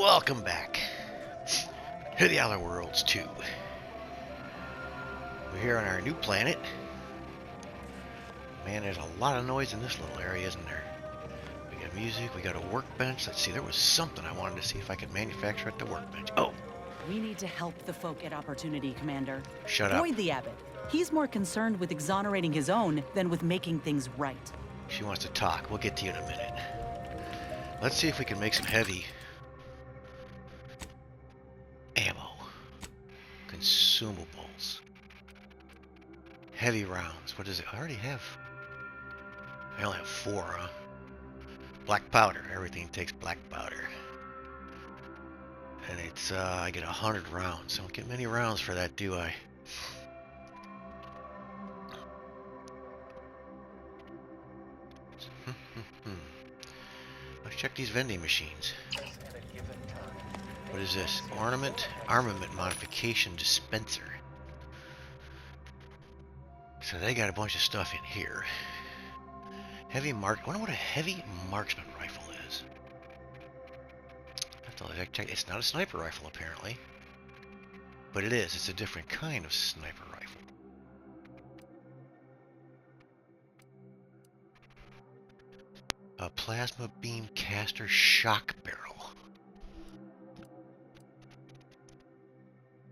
Welcome back to the Outer Worlds 2. We're here on our new planet. Man, there's a lot of noise in this little area, isn't there? We got music, we got a workbench. Let's see, there was something I wanted to see if I could manufacture at the workbench. Oh! We need to help the folk get opportunity, Commander. Shut up. Avoid the abbot. He's more concerned with exonerating his own than with making things right. She wants to talk. We'll get to you in a minute. Let's see if we can make some heavy ammo. Consumables. Heavy rounds. What is it? I only have 4, huh? Black powder. Everything takes black powder. And it's, I get 100 rounds. I don't get many rounds for that, do I? Let's check these vending machines. What is this? Armament modification dispenser. So they got a bunch of stuff in here. I wonder what a heavy marksman rifle is. I have to check. It's not a sniper rifle apparently, but it is. It's a different kind of sniper rifle. A plasma beam caster shock barrel.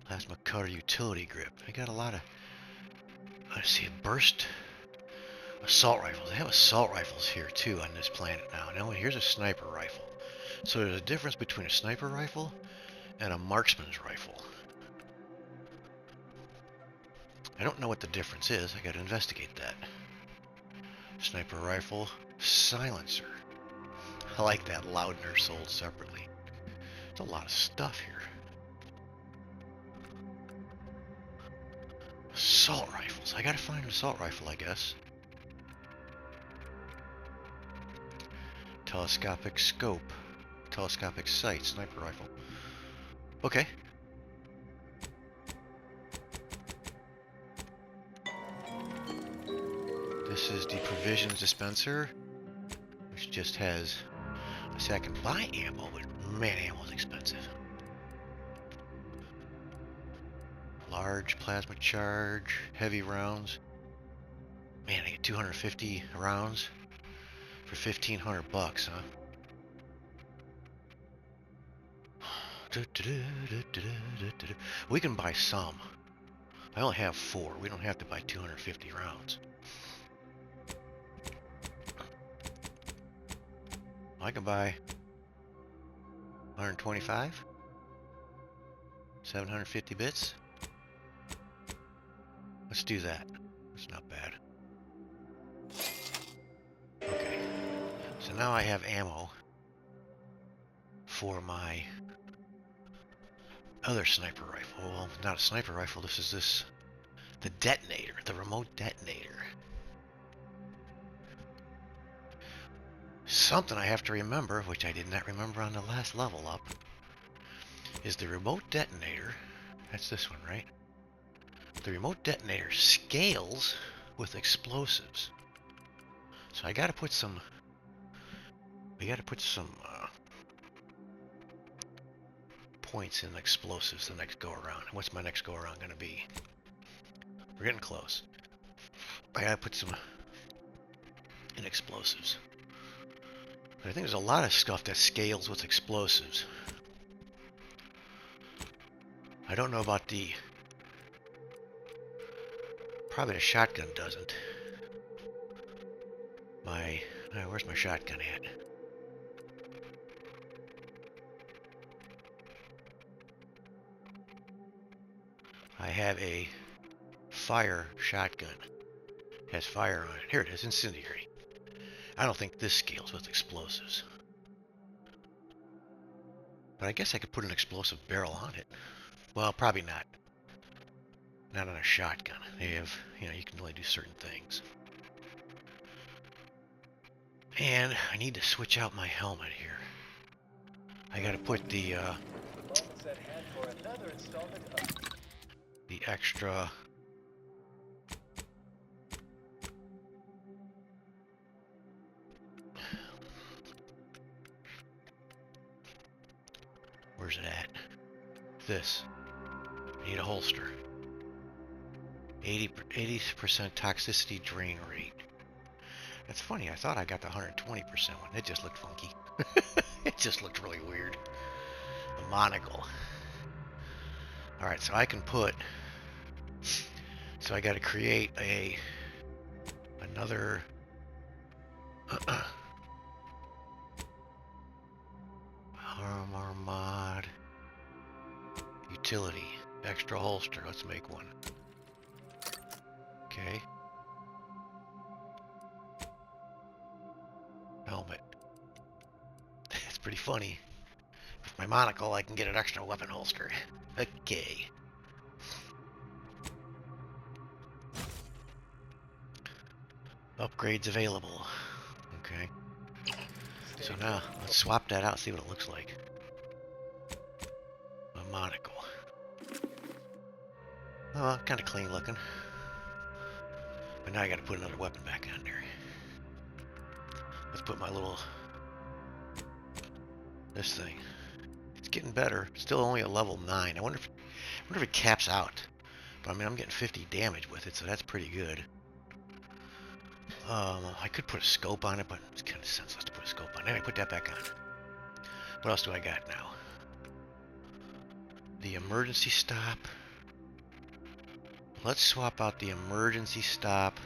Plasma cutter utility grip. I got a lot of. Let's see, burst assault rifles. They have assault rifles here too on this planet now. Now here's a sniper rifle. So there's a difference between a sniper rifle and a marksman's rifle. I don't know what the difference is. I got to investigate that. Sniper rifle, silencer. I like that. Loudner sold separately. There's a lot of stuff here. Assault rifles. I gotta find an assault rifle, I guess. Telescopic scope. Telescopic sight. Sniper rifle. Okay. This is the provisions dispenser, which just has a second buy ammo, but man, ammo is expensive. Large plasma charge, heavy rounds. Man, I get 250 rounds for 1,500 bucks, huh? We can buy some. I only have 4. We don't have to buy 250 rounds. I can buy 125, 750 bits. Let's do that. It's not bad. Okay. So now I have ammo for my other sniper rifle. Well, not a sniper rifle. This is the detonator, the remote detonator. Something I have to remember, which I did not remember on the last level up, is the remote detonator. That's this one, right? The remote detonator scales with explosives. So I gotta put some. We gotta put some points in explosives the next go around. And what's my next go around gonna be? We're getting close. I gotta put some in explosives. But I think there's a lot of stuff that scales with explosives. I don't know about the. Probably the shotgun doesn't. Where's my shotgun at? I have a fire shotgun. It has fire on it. Here it is, incendiary. I don't think this scales with explosives. But I guess I could put an explosive barrel on it. Well, probably not. Not on a shotgun. They have, you can only do certain things. And I need to switch out my helmet here. I gotta put the extra where's it at? This. I need a holster. 80% toxicity drain rate. That's funny, I thought I got the 120% one. It just looked funky. It just looked really weird. The monocle. Alright, so I can put... So I gotta create another... Armor mod. Utility. Extra holster. Let's make one. Okay. Helmet. That's pretty funny. With my monocle, I can get an extra weapon holster. Okay. Upgrades available. Okay. So now, let's swap that out, see what it looks like. A monocle. Oh, kind of clean looking. But now I gotta put another weapon back on there. Let's put my little... This thing. It's getting better. Still only a level 9. I wonder if it caps out. But I mean, I'm getting 50 damage with it, so that's pretty good. I could put a scope on it, but it's kind of senseless to put a scope on. Anyway, put that back on. What else do I got now? The emergency stop. Let's swap out the emergency stop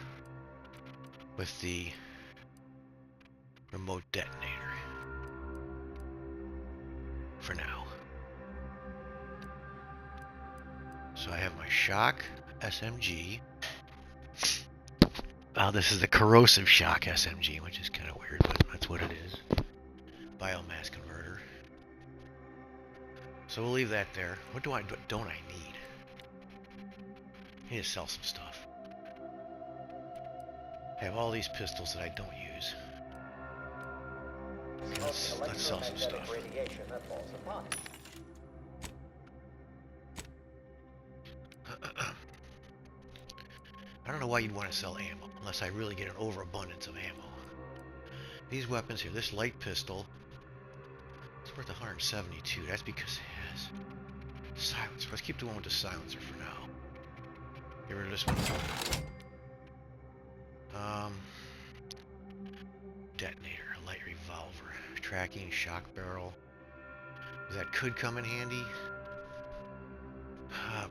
with the remote detonator. For now. So I have my shock SMG. Oh, this is the corrosive shock SMG, which is kind of weird, but that's what it is. Biomass converter. So we'll leave that there. What don't I need? I need to sell some stuff. I have all these pistols that I don't use. Okay, let's sell some stuff. I don't know why you'd want to sell ammo, unless I really get an overabundance of ammo. These weapons here, this light pistol, it's worth 172. That's because it has silencer. Let's keep the one with the silencer for now. Get rid of this one. Detonator, a light revolver, tracking, shock barrel. That could come in handy.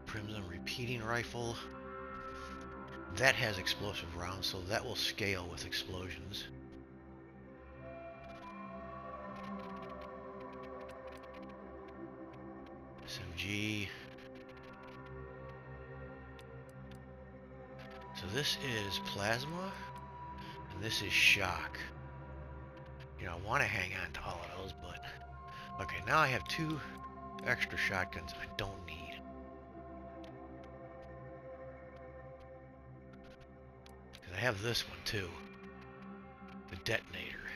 Prism repeating rifle. That has explosive rounds, so that will scale with explosions. SMG. So this is plasma, and this is shock. You know, I want to hang on to all of those, but... Okay, now I have 2 extra shotguns I don't need. Because I have this one, too. The detonator.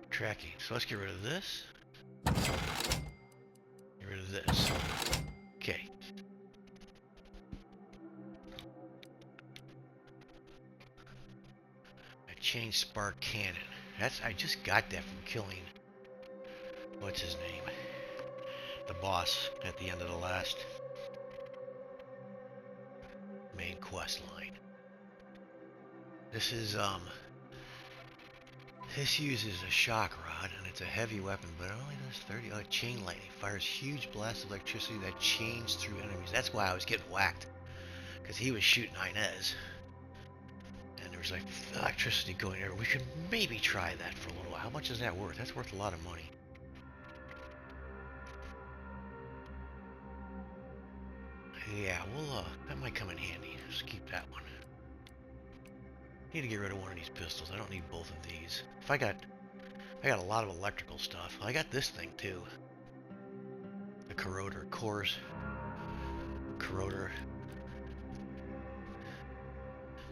Tracking. So let's get rid of this. Get rid of this. Okay. Chain spark cannon. I just got that from killing, what's his name? The boss at the end of the last main quest line. This is this uses a shock rod, and it's a heavy weapon, but it only does 30. Chain lightning fires huge blasts of electricity that chains through enemies. That's why I was getting whacked, because he was shooting Inez. And there was like electricity going there. We could maybe try that for a little while. How much is that worth? That's worth a lot of money. Yeah, well, that might come in handy. Just keep that one. Need to get rid of one of these pistols. I don't need both of these. I got a lot of electrical stuff. I got this thing too. The corroder, corroder.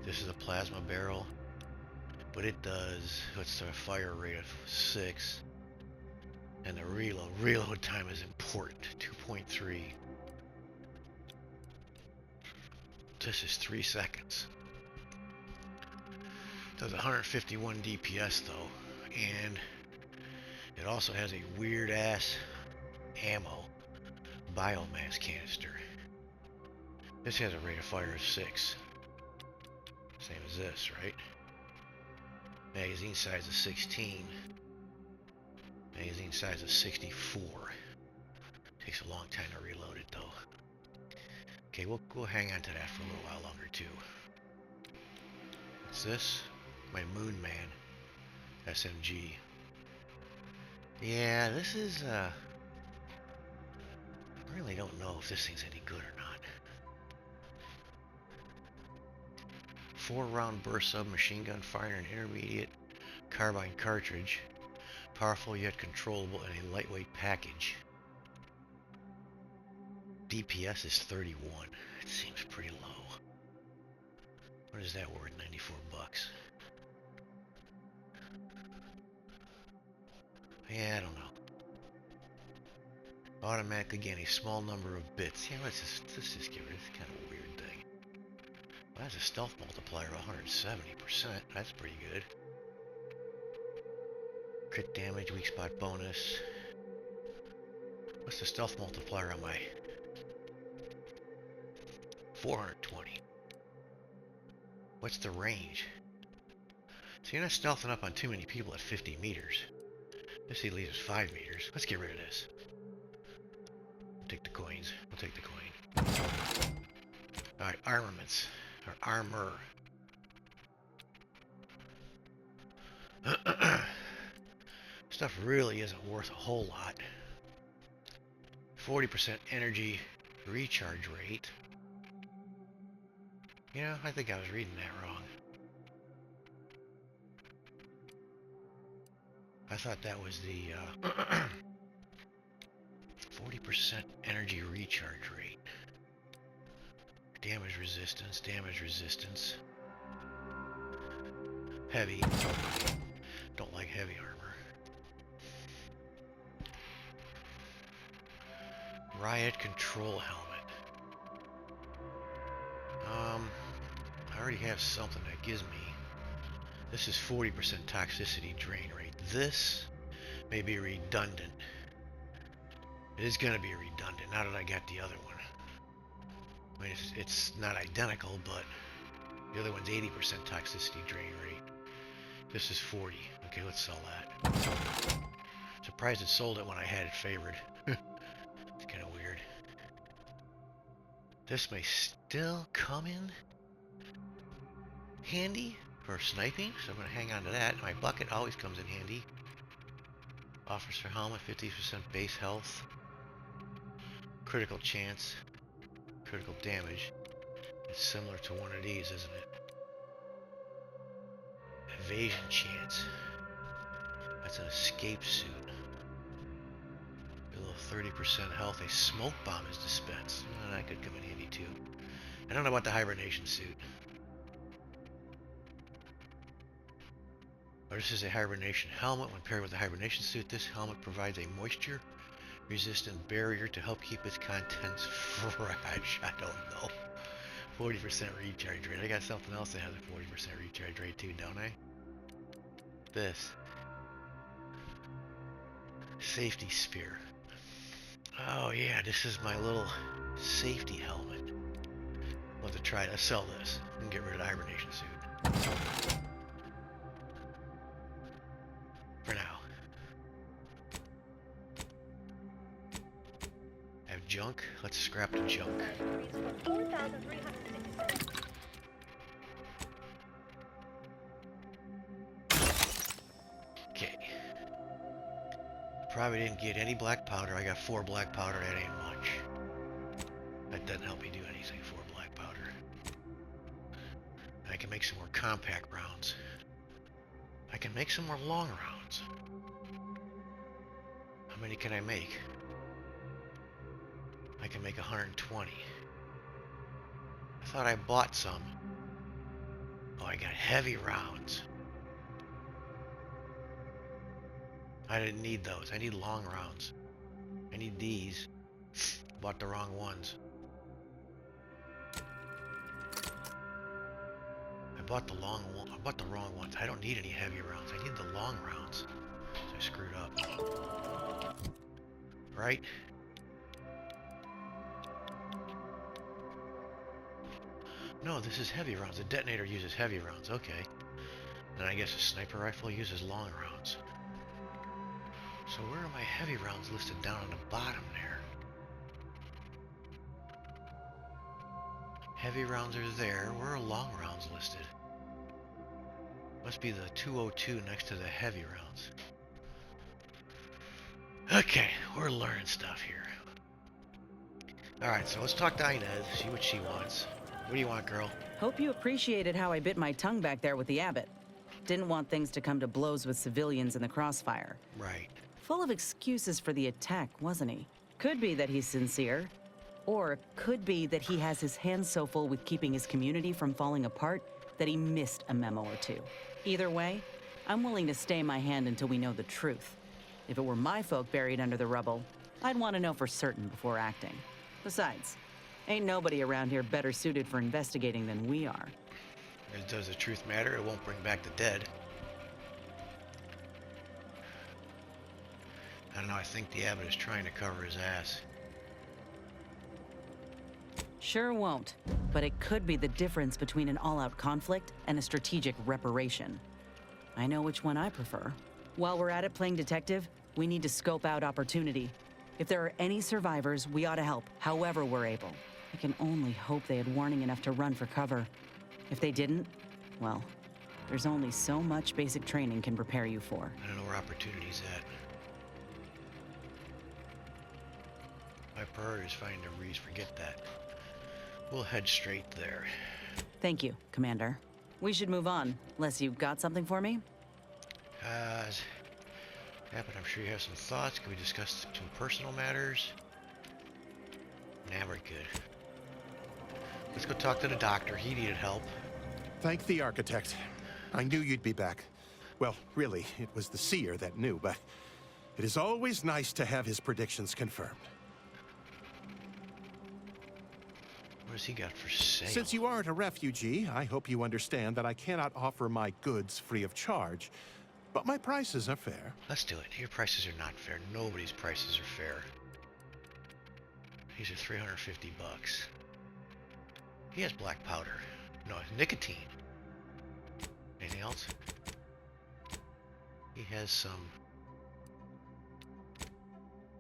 This is a plasma barrel, but it does, what's the fire rate of 6, and the reload time is important, 2.3. This is 3 seconds. Does 151 DPS though, and It also has a weird ass ammo biomass canister. This has a rate of fire of 6. Same as this, right? Magazine size of 16. Magazine size of 64. Takes a long time to reload it though. Okay, we'll hang on to that for a little while longer too. What's this? My Moon Man SMG. Yeah, this is I really don't know if this thing's any good or not. 4-round burst submachine gun firing an intermediate carbine cartridge. Powerful yet controllable in a lightweight package. DPS is 31. It seems pretty low. What is that worth? 94 bucks. Yeah, I don't know. Automatically gain a small number of bits. Yeah, let's just get rid of this kind of weird thing. Well, that's a stealth multiplier of 170%. That's pretty good. Crit damage, weak spot bonus. What's the stealth multiplier on my 420? What's the range? So you're not stealthing up on too many people at 50 meters. This at least is 5 meters. Let's get rid of this. We'll take the coins. We'll take the coin. Alright, armaments. Or armor. Stuff really isn't worth a whole lot. 40% energy recharge rate. Yeah, I think I was reading that wrong. I thought that was the 40% energy recharge rate. Damage resistance, damage resistance. Heavy. Don't like heavy armor. Riot control helmet. I already have something that gives me. This is 40% toxicity drain rate. This may be redundant. It is going to be redundant now that I got the other one. I mean, it's not identical, but the other one's 80% toxicity drain rate. This is 40. Okay, let's sell that. Surprised it sold it when I had it favored. It's kind of weird. This may still come in handy for sniping, so I'm going to hang on to that. My bucket always comes in handy. Officer helmet, 50% base health. Critical chance. Critical damage. It's similar to one of these, isn't it? Evasion chance. That's an escape suit. Below 30% health, a smoke bomb is dispensed. Well, that could come in handy too. I don't know about the hibernation suit. Or this is a hibernation helmet. When paired with a hibernation suit, this helmet provides a moisture-resistant barrier to help keep its contents fresh. I don't know. 40% recharge rate. I got something else that has a 40% recharge rate too, don't I? This. Safety spear. Oh yeah, this is my little safety helmet. I'll have to try to sell this and get rid of the hibernation suit. For now. I have junk. Let's scrap the junk. Okay. Probably didn't get any black powder. I got 4 black powder. That ain't much. That doesn't help me do anything. 4 black powder. I can make some more compact rounds. I can make some more long rounds. How many can I make? I can make 120. I thought I bought some. Oh, I got heavy rounds. I didn't need those. I need long rounds. I need these. Bought the wrong ones. I bought the wrong ones. I don't need any heavy rounds. I need the long rounds. I screwed up. Right? No, this is heavy rounds. The detonator uses heavy rounds. Okay. Then I guess a sniper rifle uses long rounds. So where are my heavy rounds listed down on the bottom there? Heavy rounds are there. Where are long rounds listed? Must be the 202 next to the heavy rounds. Okay, we're learning stuff here. Alright, so let's talk to Inez, see what she wants. What do you want, girl? Hope you appreciated how I bit my tongue back there with the abbot. Didn't want things to come to blows with civilians in the crossfire. Right. Full of excuses for the attack, wasn't he? Could be that he's sincere. Or could be that he has his hands so full with keeping his community from falling apart that he missed a memo or two. Either way, I'm willing to stay my hand until we know the truth. If it were my folk buried under the rubble, I'd want to know for certain before acting. Besides, ain't nobody around here better suited for investigating than we are. Does the truth matter? It won't bring back the dead. I don't know, I think the abbot is trying to cover his ass. Sure won't, but it could be the difference between an all-out conflict and a strategic reparation. I know which one I prefer. While we're at it playing detective, we need to scope out opportunity. If there are any survivors, we ought to help, however we're able. I can only hope they had warning enough to run for cover. If they didn't, well, there's only so much basic training can prepare you for. I don't know where opportunity's at. My priority is finding a reason. Forget that. We'll head straight there. Thank you, Commander. We should move on, unless you've got something for me? Yeah, but I'm sure you have some thoughts. Can we discuss some personal matters? Nah, we're good. Let's go talk to the doctor. He needed help. Thank the architect. I knew you'd be back. Well, really, it was the seer that knew, but it is always nice to have his predictions confirmed. What has he got for sale? Since you aren't a refugee, I hope you understand that I cannot offer my goods free of charge, but my prices are fair. Let's do it. Your prices are not fair. Nobody's prices are fair. These are 350 bucks. He has black powder. No, nicotine. Anything else? He has some...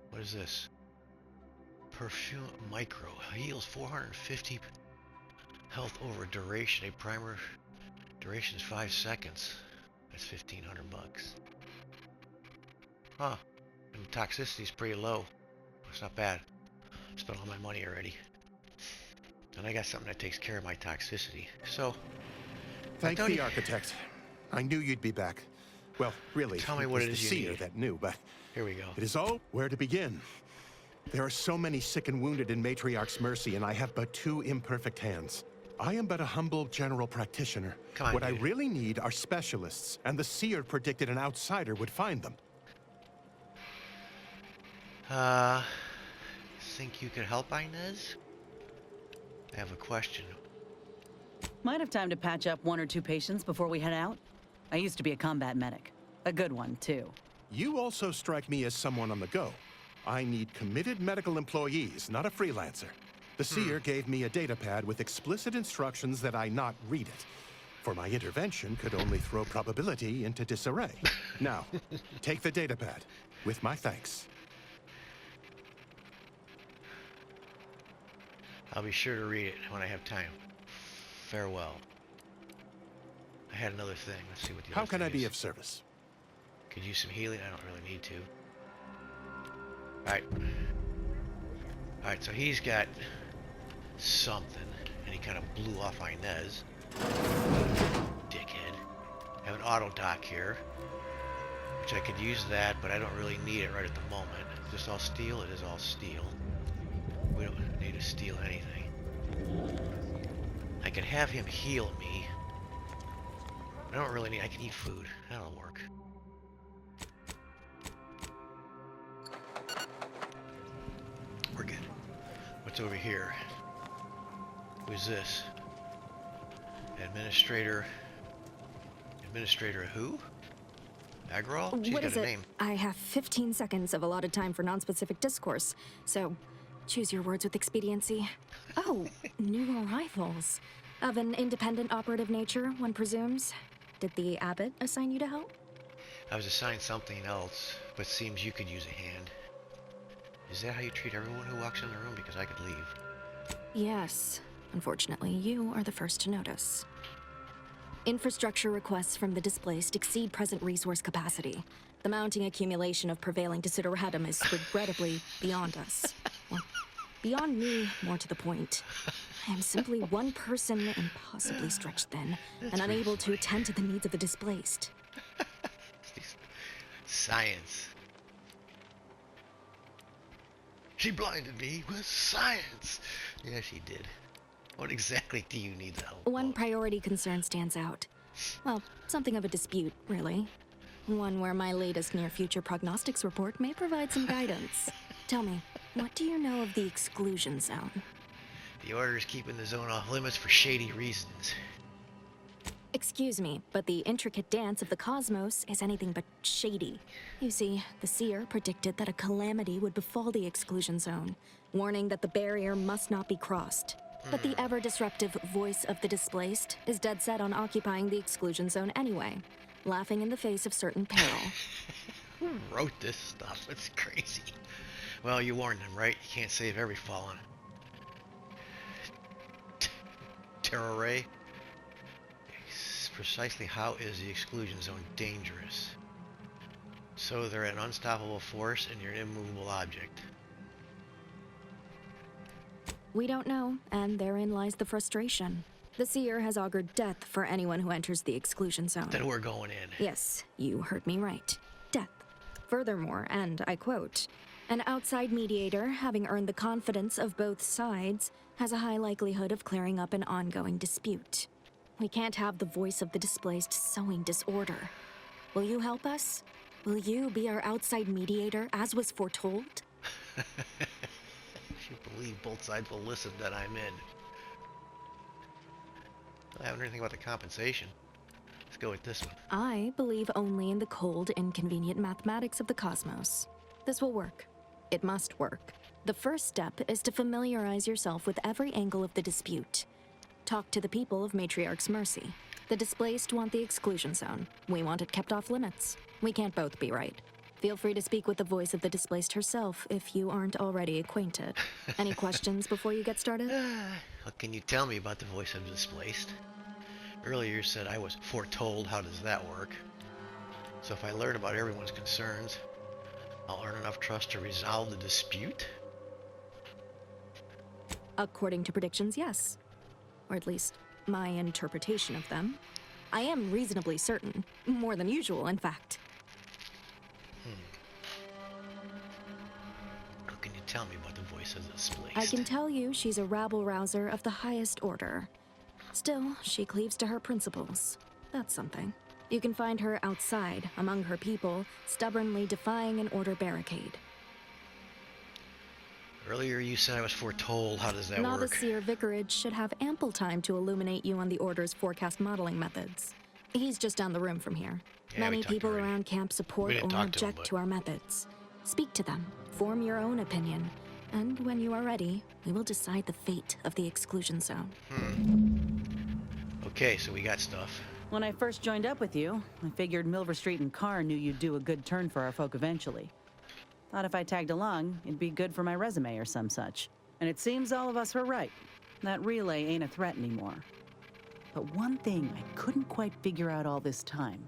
What is this? Perfume Micro. Heals 450 health over duration. A primer duration is 5 seconds. That's 1,500 bucks. Huh. And toxicity's pretty low. It's not bad. Spent all my money already. And I got something that takes care of my toxicity. So... Thank the architect. I knew you'd be back. Well, really, tell me it what was it is the you seer need. that knew, but... Here we go. It is all where to begin. There are so many sick and wounded in Matriarch's mercy, and I have but 2 imperfect hands. I am but a humble general practitioner. Come on, what dude. I really need are specialists, and the seer predicted an outsider would find them. Think you could help, Inez? I have a question. Might have time to patch up 1 or 2 patients before we head out. I used to be a combat medic. A good one, too. You also strike me as someone on the go. I need committed medical employees, not a freelancer. The seer gave me a datapad with explicit instructions that I not read it. For my intervention could only throw probability into disarray. Now, take the datapad, with my thanks. I'll be sure to read it when I have time. Farewell. I had another thing. Let's see what the How other can I thing be is. of service? Could use some healing. I don't really need to. Alright. Alright, so he's got something. And he kind of blew off Inez. Dickhead. I have an auto dock here. Which I could use that, but I don't really need it right at the moment. Is this all steel? It is all steel. We don't need to steal anything. I could have him heal me. I don't really need... I can eat food. That'll work. We're good. What's over here? Who's this? Administrator... Administrator who? Agrol? She's What got is a it? name. I have 15 seconds of allotted time for non-specific discourse, so choose your words with expediency. Oh, new arrivals. Of an independent operative nature, one presumes. Did the abbot assign you to help? I was assigned something else, but seems you could use a hand. Is that how you treat everyone who walks in the room? Because I could leave. Yes. Unfortunately, you are the first to notice. Infrastructure requests from the displaced exceed present resource capacity. The mounting accumulation of prevailing desideratum is regrettably beyond us. Well, beyond me, more to the point. I am simply one person and possibly stretched thin, and unable to attend to the needs of the displaced. Science. She blinded me with science. Yeah, she did. What exactly do you need help? One priority concern stands out. Well, something of a dispute, really. One where my latest near-future prognostics report may provide some guidance. Tell me, what do you know of the exclusion zone? The order is keeping the zone off limits for shady reasons. Excuse me, but the intricate dance of the cosmos is anything but shady. You see, the seer predicted that a calamity would befall the exclusion zone, warning that the barrier must not be crossed. But the ever-disruptive voice of the displaced is dead set on occupying the exclusion zone anyway, laughing in the face of certain peril. Who wrote this stuff? It's crazy. Well, you warned him, right? You can't save every fallen. Terror Ray? Precisely how is the exclusion zone dangerous? So they're an unstoppable force and you're an immovable object. We don't know, and therein lies the frustration. The seer has augured death for anyone who enters the exclusion zone. Then we're going in. Yes, you heard me right. Death. Furthermore, and I quote, an outside mediator, having earned the confidence of both sides, has a high likelihood of clearing up an ongoing dispute. We can't have the voice of the displaced sowing disorder. Will you help us? Will you be our outside mediator, as was foretold? If you believe both sides will listen, then I'm in. I haven't heard anything about the compensation. Let's go with this one. I believe only in the cold, inconvenient mathematics of the cosmos. This will work. It must work. The first step is to familiarize yourself with every angle of the dispute. Talk to the people of Matriarch's Mercy. The displaced want the exclusion zone. We want it kept off limits. We can't both be right. Feel free to speak with the voice of the displaced herself if you aren't already acquainted. Any questions before you get started? What can you tell me about the voice of the displaced? Earlier you said I was foretold. How does that work? So if I learn about everyone's concerns, I'll earn enough trust to resolve the dispute? According to predictions, yes. Or at least, my interpretation of them. I am reasonably certain. More than usual, in fact. What can you tell me about the voice of the displaced? I can tell you she's a rabble-rouser of the highest order. Still, she cleaves to her principles. That's something. You can find her outside, among her people, stubbornly defying an order barricade. Earlier you said I was foretold. How does that work? Novice Seer Vicarage should have ample time to illuminate you on the Order's forecast modeling methods. He's just down the room from here. Yeah, Many we talked people already. around camp support We didn't or talk to him, object but- to our methods. Speak to them, form your own opinion, and when you are ready, we will decide the fate of the exclusion zone. Okay, so we got stuff. When I first joined up with you, I figured Milver Street and Carr knew you'd do a good turn for our folk eventually. Thought if I tagged along, it'd be good for my resume or some such. And it seems all of us were right. That relay ain't a threat anymore. But one thing I couldn't quite figure out all this time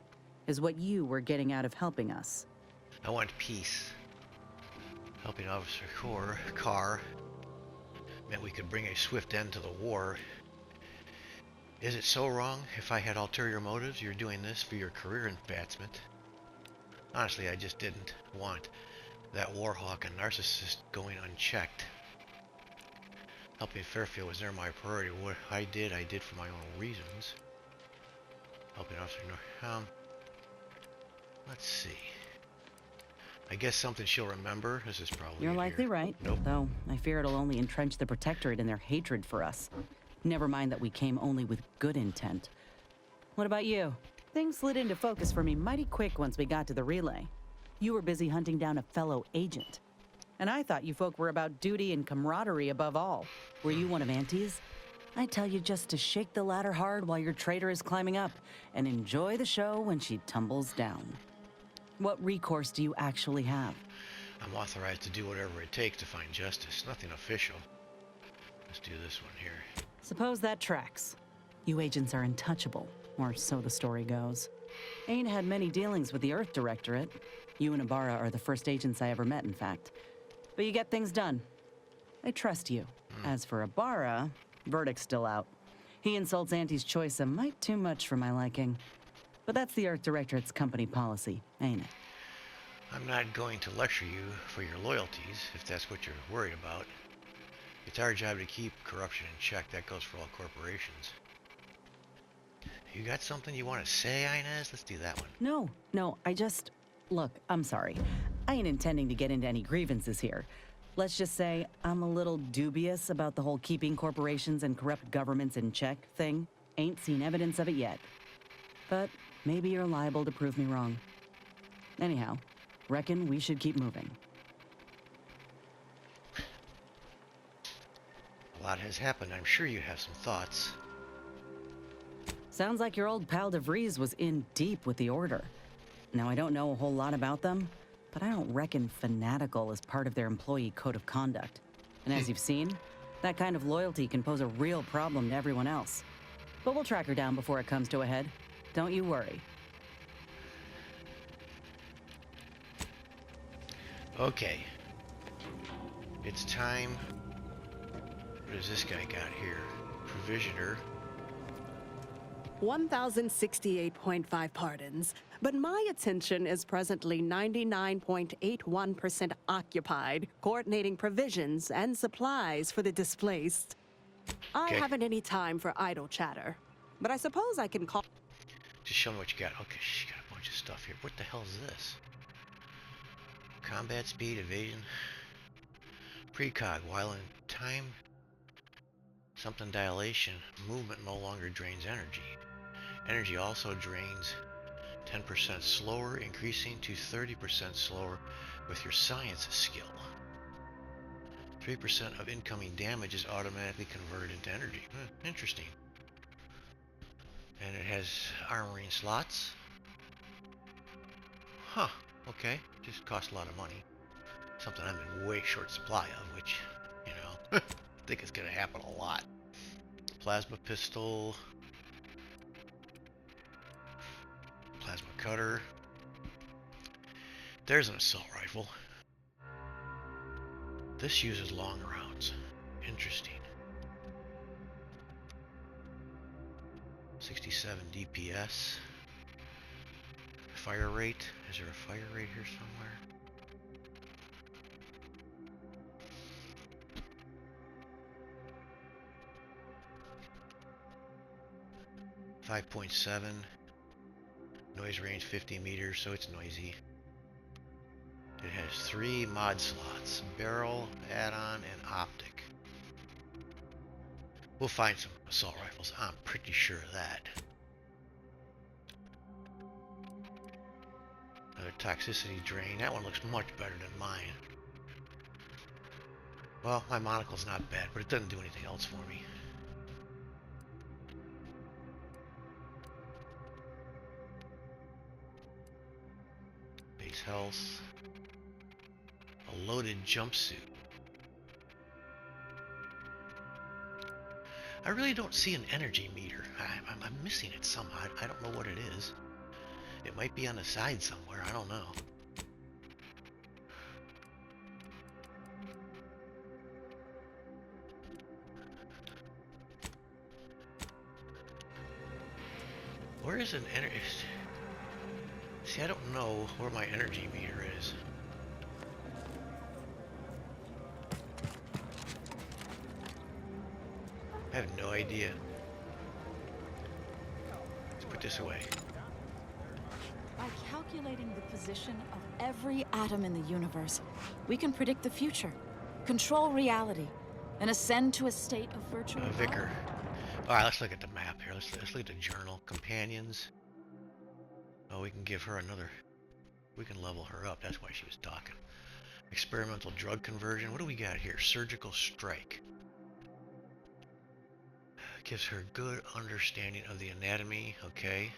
is what you were getting out of helping us. I want peace. Helping Officer Carr meant we could bring a swift end to the war. Is it so wrong if I had ulterior motives? You're doing this for your career advancement. Honestly, I just didn't want that warhawk and narcissist going unchecked. Helping Fairfield was never my priority. What I did for my own reasons. Helping Officer let's see. I guess something she'll remember. This is probably You're in likely here. right. Nope. Though I fear it'll only entrench the Protectorate in their hatred for us. Never mind that we came only with good intent. What about you? Things slid into focus for me mighty quick once we got to the relay. You were busy hunting down a fellow agent. And I thought you folk were about duty and camaraderie above all. Were you one of Auntie's? I tell you just to shake the ladder hard while your traitor is climbing up, and enjoy the show when she tumbles down. What recourse do you actually have? I'm authorized to do whatever it takes to find justice. Nothing official. Let's do this one here. Suppose that tracks. You agents are untouchable, or so the story goes. Ain't had many dealings with the Earth Directorate. You and Ibarra are the first agents I ever met, in fact. But you get things done. I trust you. As for Ibarra, verdict's still out. He insults Auntie's choice a mite too much for my liking. But that's the Earth Directorate's company policy, ain't it? I'm not going to lecture you for your loyalties, if that's what you're worried about. It's our job to keep corruption in check. That goes for all corporations. You got something you want to say, Inez? Let's do that one. No, Look, I'm sorry. I ain't intending to get into any grievances here. Let's just say I'm a little dubious about the whole keeping corporations and corrupt governments in check thing. Ain't seen evidence of it yet. But maybe you're liable to prove me wrong. Anyhow, reckon we should keep moving. A lot has happened. I'm sure you have some thoughts. Sounds like your old pal DeVries was in deep with the Order. Now, I don't know a whole lot about them, but I don't reckon fanatical is part of their employee code of conduct. And as you've seen, that kind of loyalty can pose a real problem to everyone else. But we'll track her down before it comes to a head. Don't you worry. Okay. It's time. What does this guy got here? Provisioner. 1,068.5 pardons, but my attention is presently 99.81% occupied, coordinating provisions and supplies for the displaced. I haven't any time for idle chatter, but I suppose I can call... Just show me what you got. Okay, she got a bunch of stuff here. What the hell is this? Combat speed, evasion. Precog, while in time... Something dilation, movement no longer drains energy. Energy also drains 10% slower, increasing to 30% slower with your science skill. 3% of incoming damage is automatically converted into energy. Interesting. And it has armoring slots. Huh, okay. Just costs a lot of money. Something I'm in way short supply of, which, you know, I think it's going to happen a lot. Plasma pistol. Plasma cutter. There's an assault rifle. This uses long rounds. Interesting. 67 DPS. Fire rate. Is there a fire rate here somewhere? .7. Noise range 50 meters, so it's noisy. It has 3 mod slots: barrel, add-on, and optic. We'll find some assault rifles, I'm pretty sure of that. Another toxicity drain. That one looks much better than mine. Well, my monocle's not bad, but it doesn't do anything else for me. Base health. A loaded jumpsuit. I really don't see an energy meter. I'm missing it somehow. I don't know what it is. It might be on the side somewhere. I don't know. Where is an energy? See, I don't know where my energy meter is. I have no idea. Let's put this away. By calculating the position of every atom in the universe, we can predict the future, control reality, and ascend to a state of virtual Vicar. Alright, let's look at the map here. Let's look at the journal. Companions. Oh, we can give her another. We can level her up. That's why she was talking. Experimental drug conversion. What do we got here? Surgical strike. Gives her good understanding of the anatomy. Okay.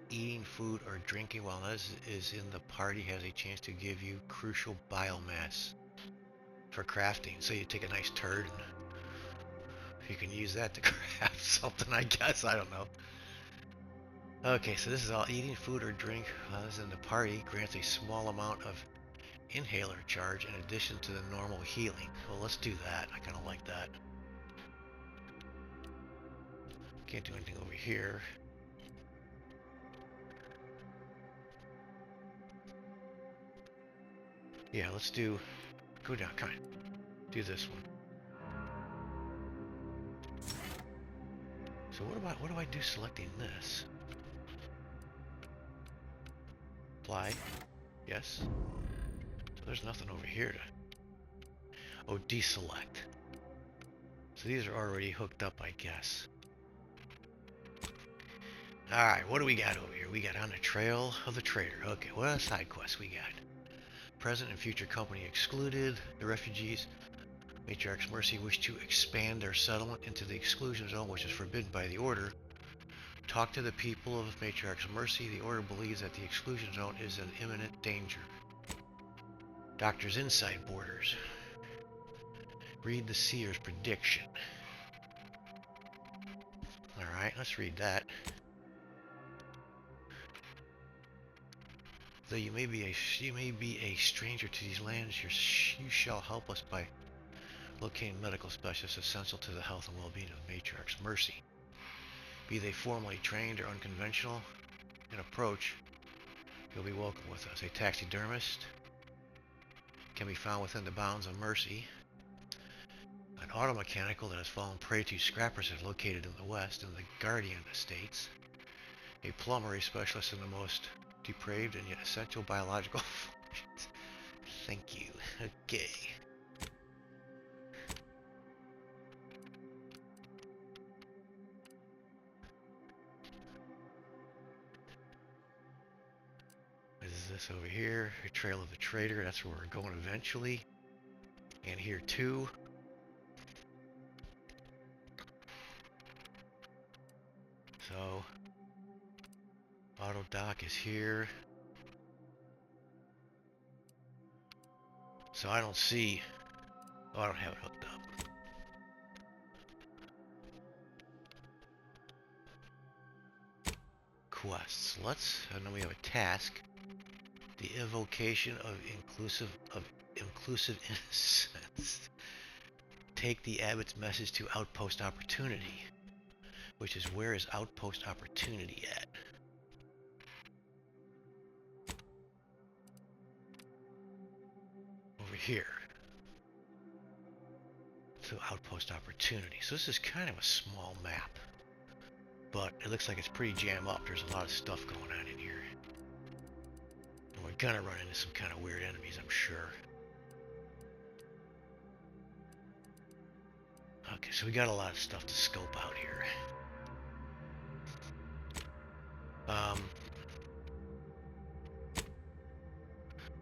Eating food or drinking while this is in the party has a chance to give you crucial biomass for crafting. So you take a nice turd and you can use that to craft something, I guess. I don't know. Okay, so this is all eating food or drink while this is in the party grants a small amount of inhaler charge in addition to the normal healing. Well, let's do that. I kind of like that. Can't do anything over here. Yeah, let's do... Go down, come on. Do this one. So what do I do selecting this? Apply. Yes. So there's nothing over here to... Oh, deselect. So these are already hooked up, I guess. Alright, what do we got over here? We got on the trail of the traitor. Okay, what other side quests we got? Present and future company excluded. The refugees, Matriarch's Mercy, wish to expand their settlement into the exclusion zone, which is forbidden by the Order. Talk to the people of Matriarch's Mercy. The Order believes that the exclusion zone is an imminent danger. Doctor's Inside Borders. Read the Seer's prediction. Alright, let's read that. Though you may be a stranger to these lands, you shall help us by locating medical specialists essential to the health and well-being of Matriarch's Mercy. Be they formally trained or unconventional in approach, you'll be welcome with us. A taxidermist can be found within the bounds of Mercy. An auto mechanical that has fallen prey to scrappers is located in the west in the Guardian Estates. A plumber, a specialist in the most depraved and yet essential biological functions. Thank you. Okay. What is this over here? A trail of the traitor. That's where we're going eventually. And here too. So auto dock is here. So I don't see... Oh, I don't have it hooked up. Quests. And then we have a task. The evocation of inclusive innocence. Take the abbot's message to Outpost Opportunity. Which is, where is Outpost Opportunity at? Over here. So Outpost Opportunity. So this is kind of a small map. But it looks like it's pretty jammed up. There's a lot of stuff going on in here. And we're gonna run into some kind of weird enemies, I'm sure. Okay, so we got a lot of stuff to scope out here.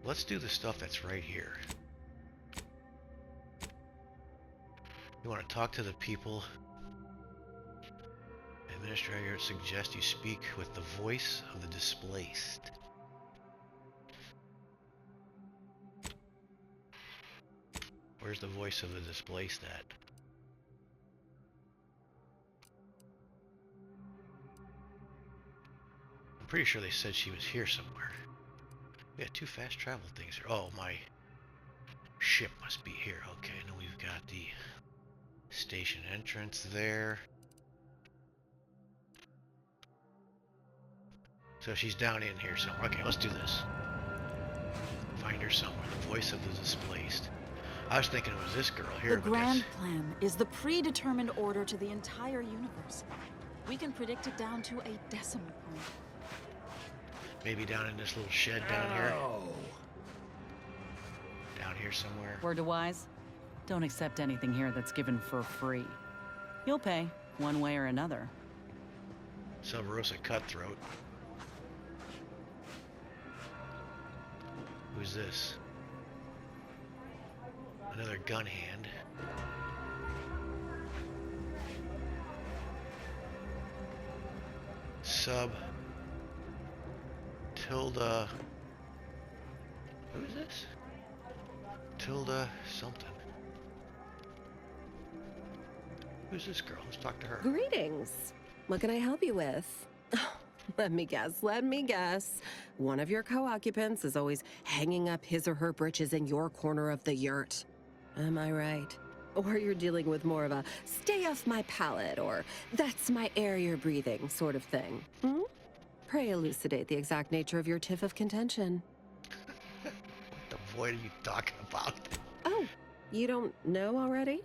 Let's do the stuff that's right here. You want to talk to the people. Administrator suggests you speak with the voice of the displaced. Where's the voice of the displaced at? I'm pretty sure they said she was here somewhere. We got 2 fast travel things here. Oh, my ship must be here. Okay, and then we've got the station entrance there. So she's down in here somewhere. Okay, let's do this. Find her somewhere. The voice of the displaced. I was thinking it was this girl here. The grand plan is the predetermined order to the entire universe. We can predict it down to a decimal point. Maybe down in this little shed down here. Down here somewhere. Word to wise, don't accept anything here that's given for free. You'll pay, one way or another. Subversive cutthroat. Who's this? Another gun hand. Sub Tilda. Who's this? Tilda something. Who's this girl? Let's talk to her. Greetings. What can I help you with? Let me guess. One of your co-occupants is always hanging up his or her britches in your corner of the yurt. Am I right? Or you're dealing with more of a stay off my palate or that's my air you're breathing sort of thing. Hmm? Pray elucidate the exact nature of your tiff of contention. What the void are you talking about? Oh, you don't know already?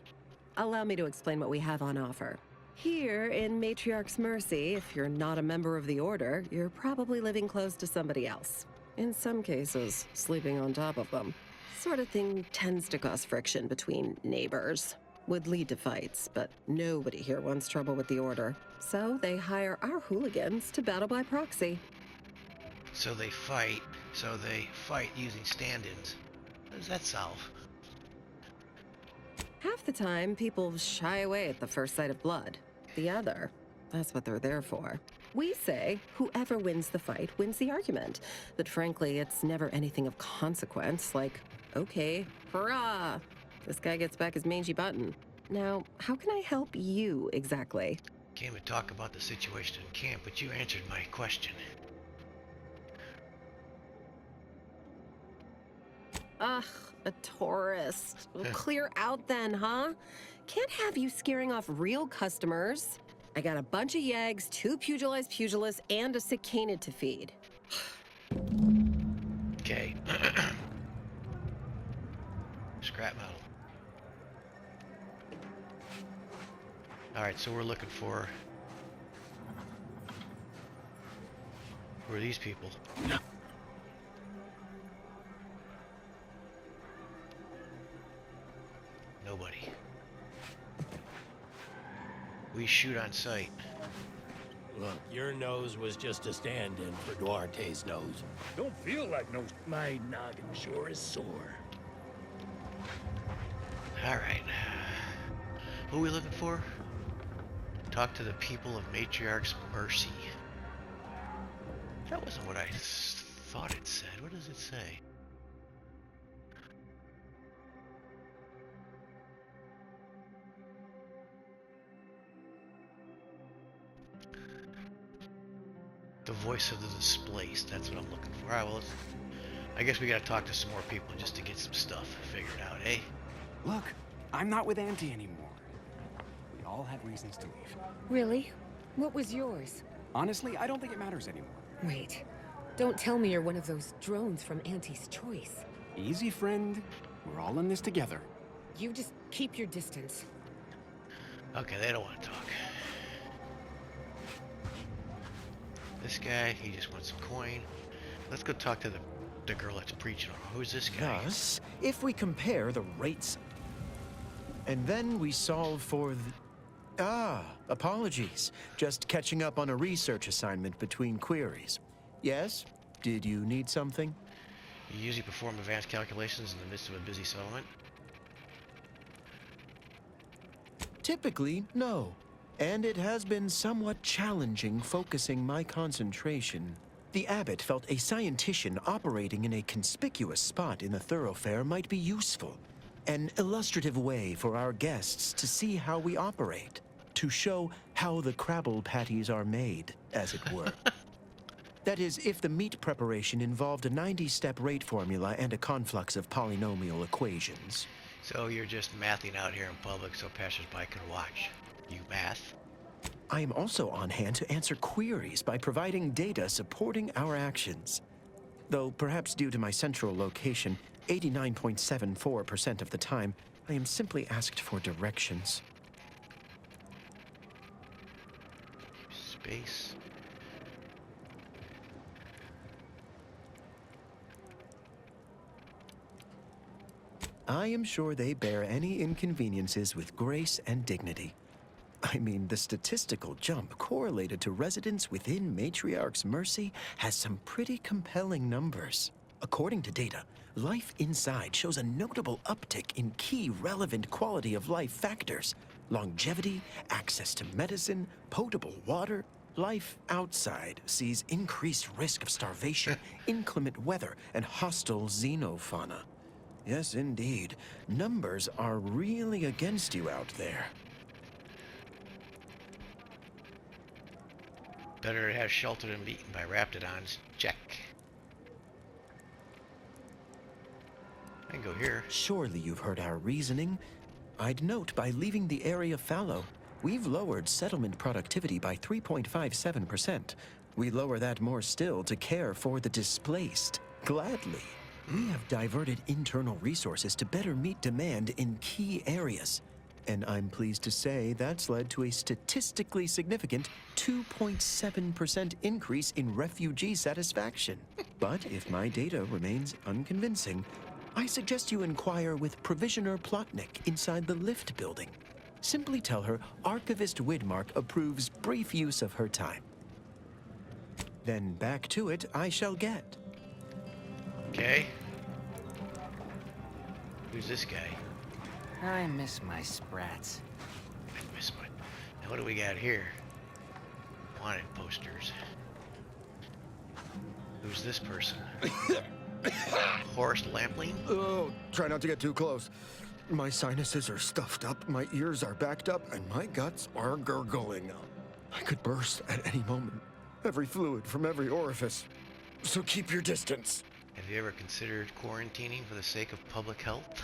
Allow me to explain what we have on offer. Here in Matriarch's Mercy, if you're not a member of the Order, you're probably living close to somebody else. In some cases, sleeping on top of them. Sort of thing tends to cause friction between neighbors. Would lead to fights, but nobody here wants trouble with the Order. So they hire our hooligans to battle by proxy. So they fight using stand-ins. What does that solve? Half the time, people shy away at the first sight of blood. The other, that's what they're there for. We say whoever wins the fight wins the argument. But frankly, it's never anything of consequence, like, okay, hurrah! This guy gets back his mangy button. Now, how can I help you exactly? Came to talk about the situation in camp, but you answered my question. Ugh, a tourist. Well, clear out then, huh? Can't have you scaring off real customers. I got a bunch of yags, 2 pugilized pugilists, and a sick canid to feed. Okay. Scrap metal. Alright, so we're looking for... Who are these people? Nobody. We shoot on sight. Look, your nose was just a stand-in for Duarte's nose. Don't feel like no. My noggin sure is sore. Alright. Who are we looking for? Talk to the people of Matriarch's Mercy. That wasn't what I thought it said. What does it say? The voice of the displaced. That's what I'm looking for. Alright, well, I guess we gotta talk to some more people just to get some stuff figured out, eh? Look, I'm not with Auntie anymore. We all had reasons to leave. Really? What was yours? Honestly, I don't think it matters anymore. Wait. Don't tell me you're one of those drones from Auntie's Choice. Easy, friend. We're all in this together. You just keep your distance. Okay, they don't want to talk. This guy, he just wants some coin. Let's go talk to the girl that's preaching. Who's this guy? Thus, if we compare the rates... And then we solve for the... apologies. Just catching up on a research assignment between queries. Yes? Did you need something? You usually perform advanced calculations in the midst of a busy settlement? Typically, no. And it has been somewhat challenging focusing my concentration. The abbot felt a scientician operating in a conspicuous spot in the thoroughfare might be useful. An illustrative way for our guests to see how we operate. To show how the crabble patties are made, as it were. That is, if the meat preparation involved a 90-step rate formula and a conflux of polynomial equations. So you're just mathing out here in public so passersby can watch. You math? I am also on hand to answer queries by providing data supporting our actions. Though perhaps due to my central location, 89.74% of the time, I am simply asked for directions. Space. I am sure they bear any inconveniences with grace and dignity. I mean, the statistical jump correlated to residents within Matriarch's Mercy has some pretty compelling numbers. According to data, life inside shows a notable uptick in key relevant quality of life factors: longevity, access to medicine, potable water. Life outside sees increased risk of starvation, inclement weather, and hostile xenofauna. Yes, indeed. Numbers are really against you out there. Better to have shelter than be eaten by raptidons. Check. I can go here. Surely you've heard our reasoning. I'd note by leaving the area fallow, we've lowered settlement productivity by 3.57%. We lower that more still to care for the displaced. Gladly. We have diverted internal resources to better meet demand in key areas. And I'm pleased to say that's led to a statistically significant 2.7% increase in refugee satisfaction. But if my data remains unconvincing, I suggest you inquire with Provisioner Plotnik inside the lift building. Simply tell her Archivist Widmark approves brief use of her time. Then back to it I shall get. Okay. Who's this guy? I miss my sprats. I miss my... Now what do we got here? Wanted posters. Who's this person? Horace Lampling? Oh, try not to get too close. My sinuses are stuffed up, my ears are backed up, and my guts are gurgling. I could burst at any moment. Every fluid from every orifice. So keep your distance. Have you ever considered quarantining for the sake of public health?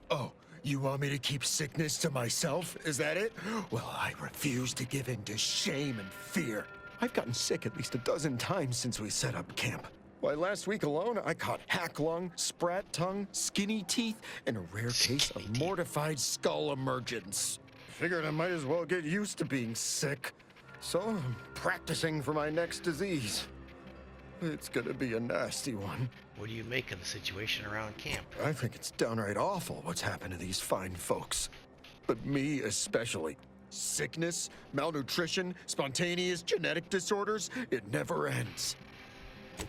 Oh, you want me to keep sickness to myself? Is that it? Well, I refuse to give in to shame and fear. I've gotten sick at least a dozen times since we set up camp. Why, last week alone, I caught hack lung, sprat tongue, skinny teeth, and a rare case of mortified skull emergence. Figured I might as well get used to being sick. So I'm practicing for my next disease. It's gonna be a nasty one. What do you make of the situation around camp? I think it's downright awful what's happened to these fine folks. But me especially. Sickness, malnutrition, spontaneous genetic disorders, it never ends.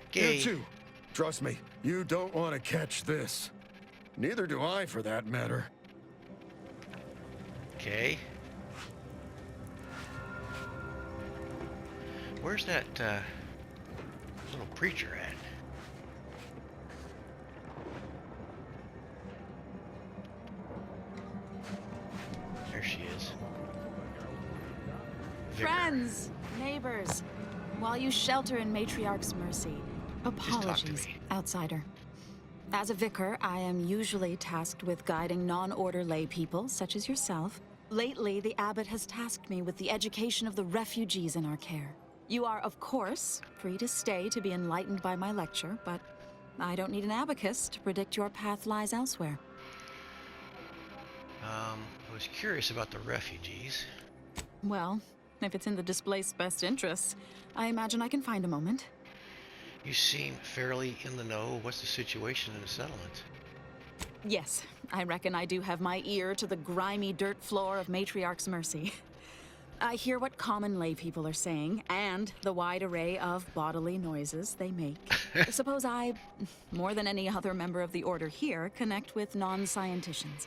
Okay. You too. Trust me, you don't want to catch this. Neither do I, for that matter. Okay. Where's that, little preacher at? There she is. Vicar. Friends, neighbors, while you shelter in Matriarch's Mercy, apologies, outsider. As a vicar, I am usually tasked with guiding non-order lay people, such as yourself. Lately, the abbot has tasked me with the education of the refugees in our care. You are, of course, free to stay to be enlightened by my lecture, but I don't need an abacus to predict your path lies elsewhere. I was curious about the refugees. Well, if it's in the displaced's best interests, I imagine I can find a moment. You seem fairly in the know. What's the situation in the settlement? Yes, I reckon I do have my ear to the grimy dirt floor of Matriarch's Mercy. I hear what common lay people are saying, and the wide array of bodily noises they make. Suppose I, more than any other member of the Order here, connect with non-scienticians.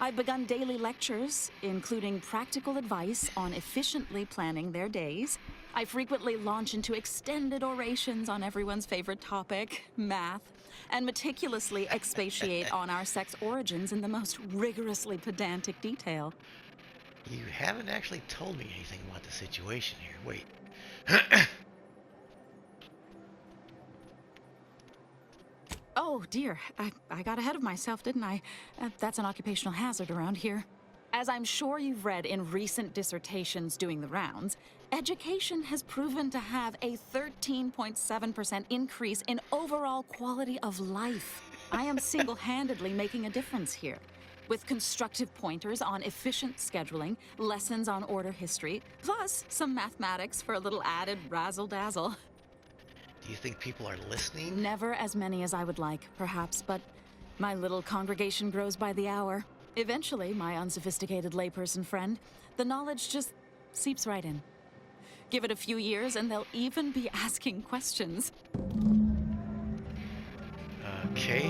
I've begun daily lectures, including practical advice on efficiently planning their days. I frequently launch into extended orations on everyone's favorite topic, math, and meticulously expatiate on our sex origins in the most rigorously pedantic detail. You haven't actually told me anything about the situation here. Wait. Oh, dear. I got ahead of myself, didn't I? That's an occupational hazard around here. As I'm sure you've read in recent dissertations doing the rounds, education has proven to have a 13.7% increase in overall quality of life. I am single-handedly making a difference here. With constructive pointers on efficient scheduling, lessons on order history, plus some mathematics for a little added razzle-dazzle. Do you think people are listening? Never as many as I would like, perhaps, but my little congregation grows by the hour. Eventually, my unsophisticated layperson friend, the knowledge just seeps right in. Give it a few years and they'll even be asking questions. Okay.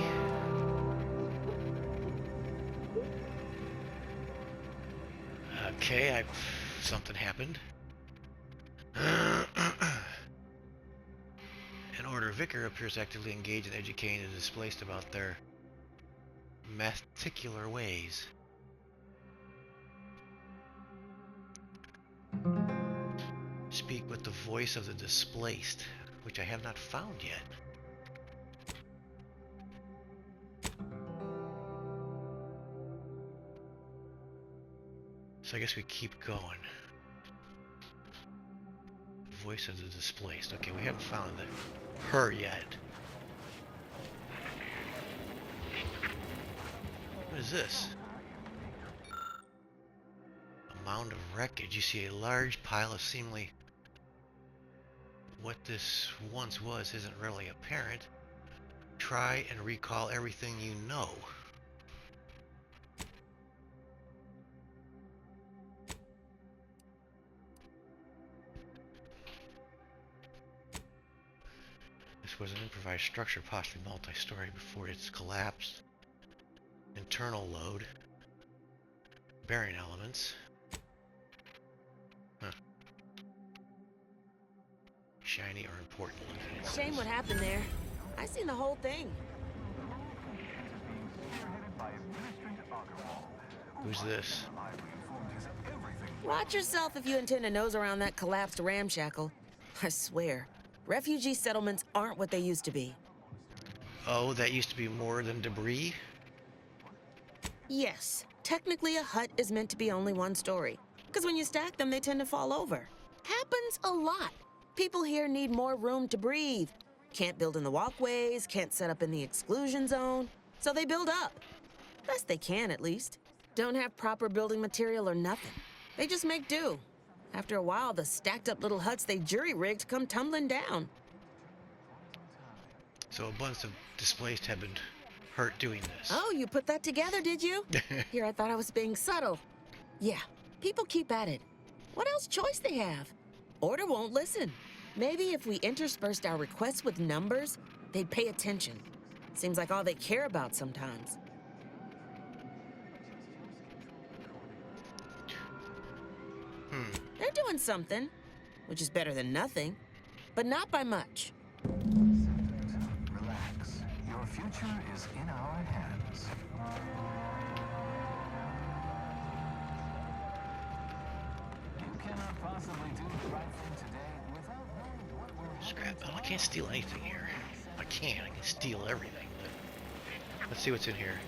Okay, something happened. An order vicar appears actively engaged in educating the displaced about their meticular ways. Speak with the voice of the displaced, which I have not found yet. So I guess we keep going. Voice of the displaced. Okay, we haven't found her yet. What is this? A mound of wreckage. You see a large pile of seemingly what this once was isn't really apparent. Try and recall everything you know. This was an improvised structure, possibly multi-story, before its collapse. Internal load. Bearing elements. Huh. Shiny or important. Shame what happened there. I seen the whole thing. Who's this? Watch yourself if you intend to nose around that collapsed ramshackle. I swear, refugee settlements aren't what they used to be. Oh, that used to be more than debris? Yes, technically a hut is meant to be only one story. Because when you stack them, they tend to fall over. Happens a lot. People here need more room to breathe. Can't build in the walkways, can't set up in the exclusion zone. So they build up. Best they can, at least. Don't have proper building material or nothing. They just make do. After a while, the stacked up little huts they jury-rigged come tumbling down. So a bunch of displaced have been hurt doing this. Oh, you put that together, did you? Here, I thought I was being subtle. Yeah, people keep at it. What else choice they have? Order won't listen. Maybe if we interspersed our requests with numbers, they'd pay attention. Seems like all they care about sometimes. They're doing something, which is better than nothing, but not by much. Relax. Your future is in our hands. You cannot possibly do the right thing today without knowing what will Scrap. Oh, I can't steal anything here. I can steal everything. But let's see what's in here.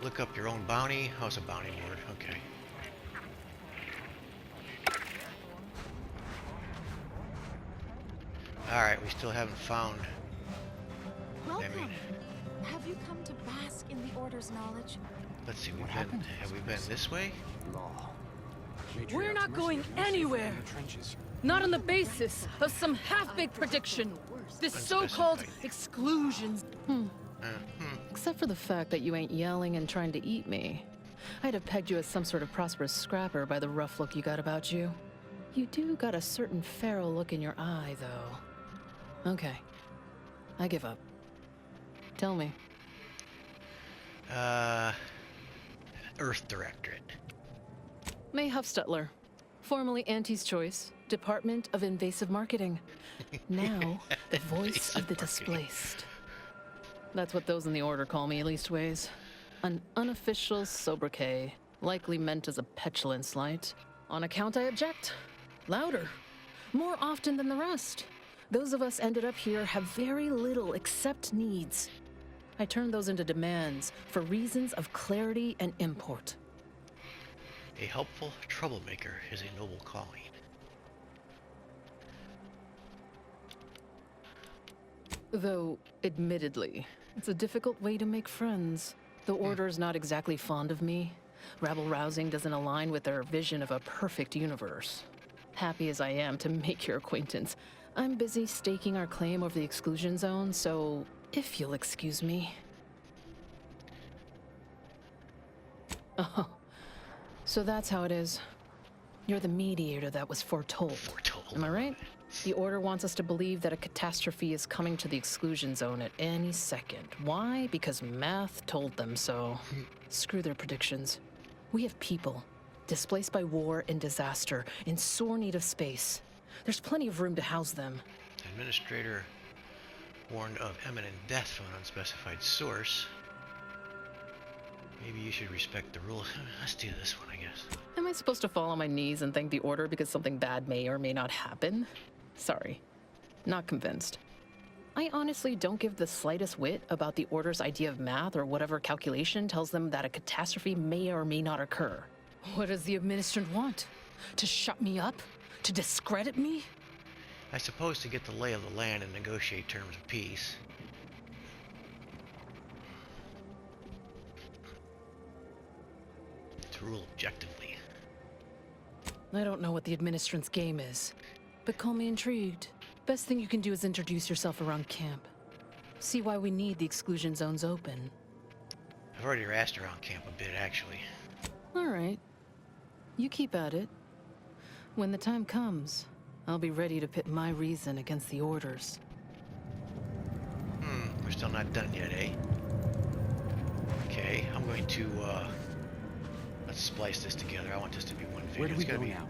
Look up your own bounty. Oh, it's a bounty board. Okay. Alright, we still haven't found... Welcome. Have you come to bask in the Order's knowledge? Let's see, have we been this way? We're not going anywhere. Not on the basis of some half-baked prediction. This so-called exclusions. Except for the fact that you ain't yelling and trying to eat me. I'd have pegged you as some sort of prosperous scrapper by the rough look you got about you. You do got a certain feral look in your eye, though. Okay. I give up. Tell me. Earth Directorate. May Huffstutler, formerly Auntie's Choice, Department of Invasive Marketing. Now, the voice of the displaced. That's what those in the Order call me, leastways. An unofficial sobriquet, likely meant as a petulant slight. On account I object. Louder. More often than the rest. Those of us ended up here have very little except needs. I turn those into demands for reasons of clarity and import. A helpful troublemaker is a noble calling. Though, admittedly, it's a difficult way to make friends. The Order's not exactly fond of me. Rabble-rousing doesn't align with their vision of a perfect universe. Happy as I am to make your acquaintance, I'm busy staking our claim over the exclusion zone, so if you'll excuse me. Oh, so that's how it is. You're the mediator that was foretold. Am I right? The Order wants us to believe that a catastrophe is coming to the exclusion zone at any second. Why? Because math told them so. Screw their predictions. We have people displaced by war and disaster, in sore need of space. There's plenty of room to house them. Administrator warned of imminent death from an unspecified source. Maybe you should respect the rules. Let's do this one, I guess. Am I supposed to fall on my knees and thank the Order because something bad may or may not happen? Sorry. Not convinced. I honestly don't give the slightest whit about the Order's idea of math or whatever calculation tells them that a catastrophe may or may not occur. What does the administrant want? To shut me up? To discredit me? I suppose to get the lay of the land and negotiate terms of peace. To rule objectively. I don't know what the administrant's game is, but call me intrigued. Best thing you can do is introduce yourself around camp. See why we need the exclusion zones open. I've already harassed around camp a bit, actually. All right. You keep at it. When the time comes, I'll be ready to pit my reason against the Order's. We're still not done yet, eh? Okay, I'm going to, let's splice this together. I want this to be one video. Where do we go now?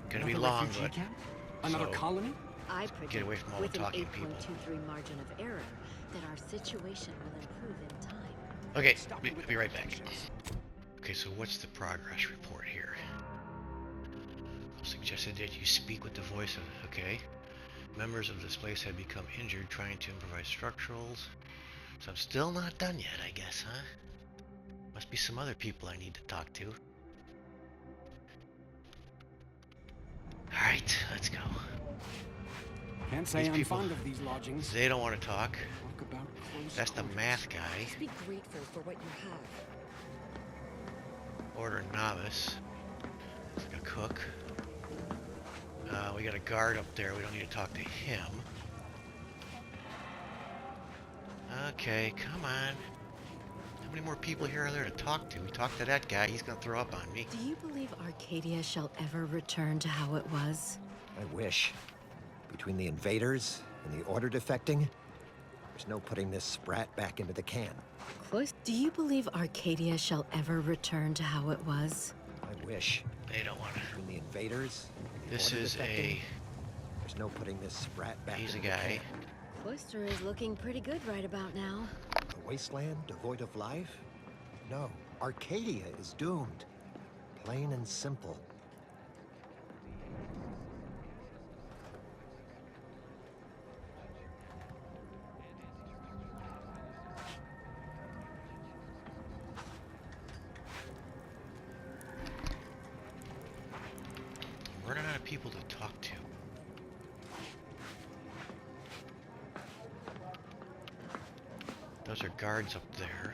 Gonna be Another long, refugee but... camp? Another so, colony? I predict, get away from all the with an talking people. 8.23 margin of error, that our situation will improve in time. Okay, I'll be right back. Okay, so what's the progress report here? Suggested that you speak with the voice of... Okay. Members of this place had become injured trying to improvise structurals. So I'm still not done yet, I guess, huh? Must be some other people I need to talk to. Alright, let's go. Can't say I'm fond of these lodgings. They don't want to talk. Talk about close That's the math guy. Just be grateful for what you have. Order novice. It's like a cook. We got a guard up there. We don't need to talk to him. Okay, come on. How many more people here are there to talk to? We talked to that guy. He's gonna throw up on me. Do you believe Arcadia shall ever return to how it was? I wish. Between the invaders and the Order defecting, there's no putting this sprat back into the can. Close. Do you believe Arcadia shall ever return to how it was? I wish. They don't want to. Between the invaders and the This Order is defecting, there's no putting this sprat back He's a into the guy. can. Cloister is looking pretty good right about now. A wasteland devoid of life? No. Arcadia is doomed. Plain and simple. I'm running out of people to talk to. Those are guards up there.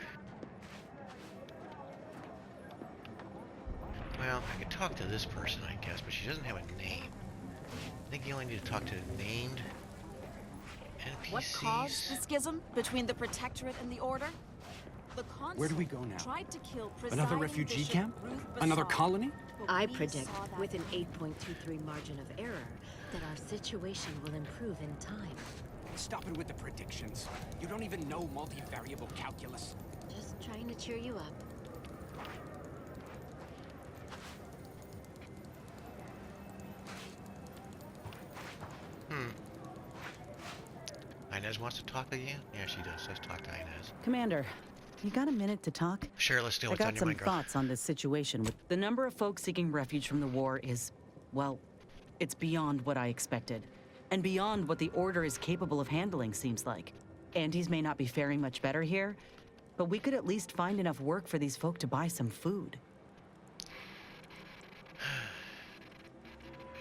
Well, I could talk to this person, I guess, but she doesn't have a name. I think you only need to talk to named NPCs. What caused the schism between the Protectorate and the Order? The consul Where do we go now? tried to kill Another presiding refugee Bishop camp? Ruth Another Bassard, colony? but I we predict, saw that with an 8.23 margin of error, that our situation will improve in time. Stop it with the predictions. You don't even know multivariable calculus. Just trying to cheer you up. Inez wants to talk again? Yeah, she does. Let's talk to Inez. Commander, you got a minute to talk? Sure, let's do I what's on got your some mind, girl. thoughts on this situation. With the number of folks seeking refuge from the war is, well, it's beyond what I expected. And beyond what the Order is capable of handling, seems like. Andes may not be faring much better here, but we could at least find enough work for these folk to buy some food.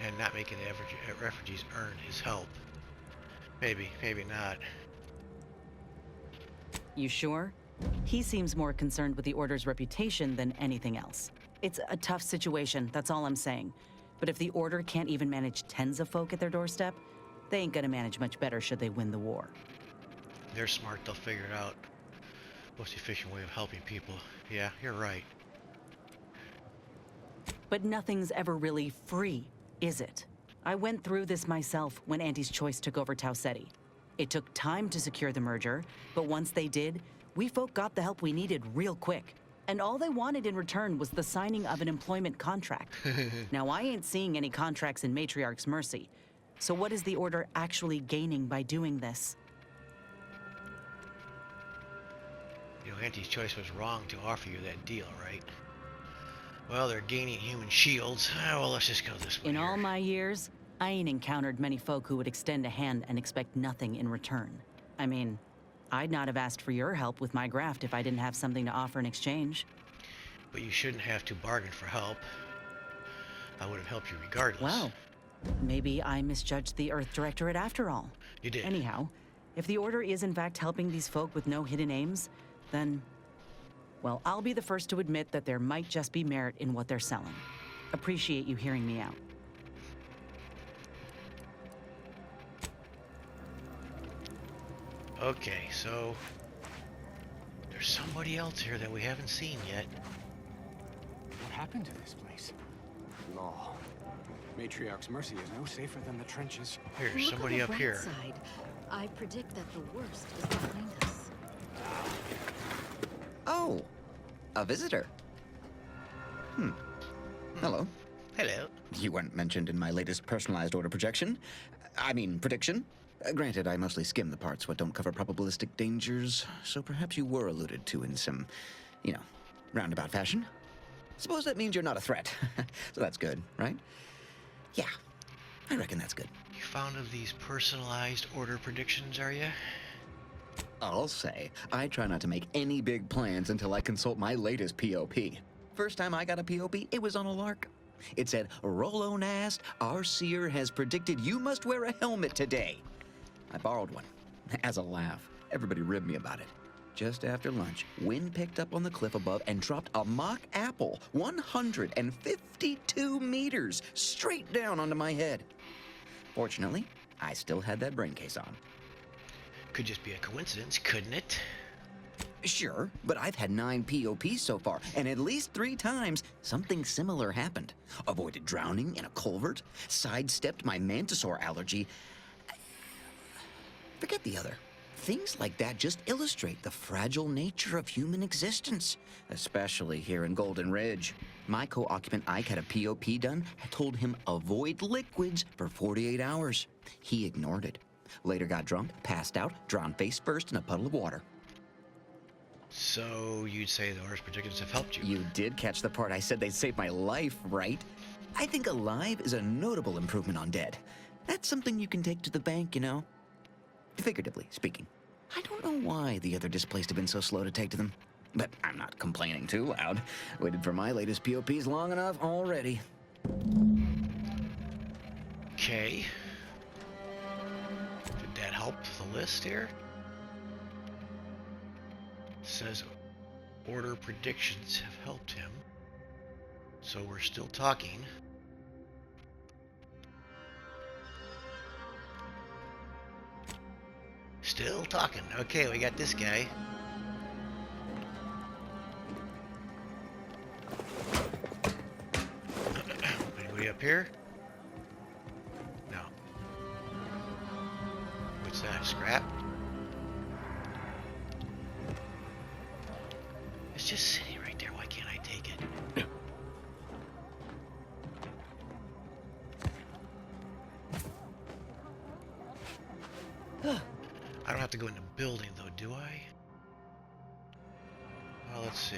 And not making the refugees earn his help. Maybe, maybe not. You sure? He seems more concerned with the Order's reputation than anything else. It's a tough situation, that's all I'm saying. But if the Order can't even manage tens of folk at their doorstep, they ain't gonna manage much better should they win the war. They're smart, they'll figure it out. Most efficient way of helping people. Yeah, you're right. But nothing's ever really free, is it? I went through this myself when Auntie's Choice took over Tau Ceti. It took time to secure the merger, but once they did, we folk got the help we needed real quick. And all they wanted in return was the signing of an employment contract. Now, I ain't seeing any contracts in Matriarch's Mercy. So what is the Order actually gaining by doing this? You know, Auntie's Choice was wrong to offer you that deal, right? Well, they're gaining human shields. Well, let's just go this way. In all my years, I ain't encountered many folk who would extend a hand and expect nothing in return. I mean, I'd not have asked for your help with my graft if I didn't have something to offer in exchange. But you shouldn't have to bargain for help. I would have helped you regardless. Well, maybe I misjudged the Earth Directorate after all. You did. Anyhow, if the Order is in fact helping these folk with no hidden aims, then, well, I'll be the first to admit that there might just be merit in what they're selling. Appreciate you hearing me out. Okay, so there's somebody else here that we haven't seen yet. What happened to this place? Law. Matriarch's Mercy is no safer than the trenches. Here's somebody up here. Side. I predict that the worst is behind us. Oh, a visitor. Hello. Hello. You weren't mentioned in my latest personalized order projection. I mean, prediction. Granted, I mostly skim the parts what don't cover probabilistic dangers, so perhaps you were alluded to in some, roundabout fashion. Suppose that means you're not a threat. So that's good, right? Yeah, I reckon that's good. You fond of these personalized order predictions, are you? I'll say, I try not to make any big plans until I consult my latest POP. First time I got a POP, it was on a lark. It said, Rolo Nast, our seer has predicted you must wear a helmet today. I borrowed one, as a laugh. Everybody ribbed me about it. Just after lunch, wind picked up on the cliff above and dropped a mock apple 152 meters straight down onto my head. Fortunately, I still had that brain case on. Could just be a coincidence, couldn't it? Sure, but I've had 9 POPs so far, and at least 3 times something similar happened. Avoided drowning in a culvert, sidestepped my mantisaur allergy. Forget the other. Things like that just illustrate the fragile nature of human existence, especially here in Golden Ridge. My co-occupant Ike had a POP done. I told him avoid liquids for 48 hours. He ignored it. Later got drunk, passed out, drowned face first in a puddle of water. So you'd say the Order's predictions have helped you? You did catch the part I said they'd saved my life, right? I think alive is a notable improvement on dead. That's something you can take to the bank, Figuratively speaking. I don't know why the other displaced have been so slow to take to them. But I'm not complaining too loud. Waited for my latest POPs long enough already. Okay. Did that help the list here? It says Order predictions have helped him. So we're still talking. Still talking. Okay, we got this guy. Anybody up here? No. What's that? Scrap? It's just sitting right there. Why can't I take it? I don't have to go in the building, though, do I? Well, let's see.